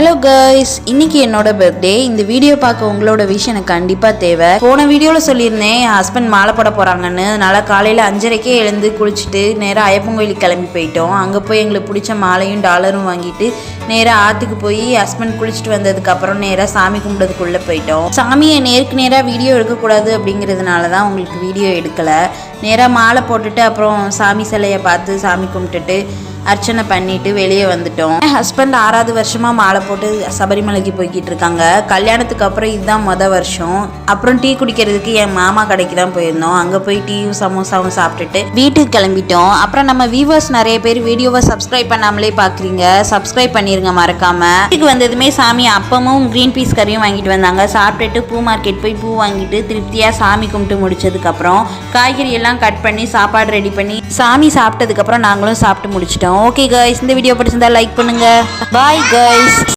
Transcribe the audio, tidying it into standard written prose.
Hello guys, இன்னைக்கு என்னோட birthday. இந்த வீடியோ பார்க்க உங்களோட விஷ் எனக்கு கண்டிப்பாக தேவை. போன வீடியோவில் சொல்லியிருந்தேன் என் ஹஸ்பண்ட் மாலை போட போகிறாங்கன்னு. அதனால் காலையில் 5:30க்கே எழுந்து குளிச்சுட்டு நேராக ஐயப்பன் கோயிலுக்கு கிளம்பி போயிட்டோம். அங்கே போய் எங்களுக்கு பிடிச்ச மாலையும் டாலரும் வாங்கிட்டு நேராக ஆற்றுக்கு போய் ஹஸ்பண்ட் குளிச்சுட்டு வந்ததுக்கப்புறம் நேராக சாமி கும்பிட்றதுக்குள்ளே போயிட்டோம். சாமியை நேருக்கு நேராக வீடியோ எடுக்கக்கூடாது அப்படிங்கிறதுனால தான் உங்களுக்கு வீடியோ எடுக்கலை. நேராக மாலை போட்டுட்டு அப்புறம் சாமி சிலையை பார்த்து சாமி கும்பிட்டுட்டு அர்ச்சனை பண்ணிட்டு வெளியே வந்துட்டோம். என் ஹஸ்பண்ட் 6வது வருஷமாக மாலை போட்டு சபரிமலைக்கு போய்கிட்டு இருக்காங்க. கல்யாணத்துக்கு அப்புறம் இதுதான் வருஷம். அப்புறம் டீ குடிக்கிறதுக்கு என் மாமா கடைக்கு தான் போயிருந்தோம். அங்கே போய் டீயும் சமோசாவும் சாப்பிட்டுட்டு வீட்டுக்கு கிளம்பிட்டோம். அப்புறம் நம்ம வியூவர்ஸ் நிறைய பேர் வீடியோவை சப்ஸ்கிரைப் பண்ணாமலே பார்க்குறீங்க. சப்ஸ்கிரைப் பண்ணிருங்க மறக்காம. வீட்டுக்கு வந்ததுமே சாமி அப்பமும் க்ரீன் பீஸ் கறியும் வாங்கிட்டு வந்தாங்க. சாப்பிட்டுட்டு பூ மார்க்கெட் போய் பூ வாங்கிட்டு திருப்தியாக சாமி கும்பிட்டு முடிச்சதுக்கப்புறம் காய்கறி எல்லாம் கட் பண்ணி சாப்பாடு ரெடி பண்ணி சாமி சாப்பிட்டதுக்கப்புறம் நாங்களும் சாப்பிட்டு முடிச்சிட்டோம். ஓகே கைஸ், இந்த வீடியோ பிடிச்சிருந்தா லைக் பண்ணுங்க. Bye guys.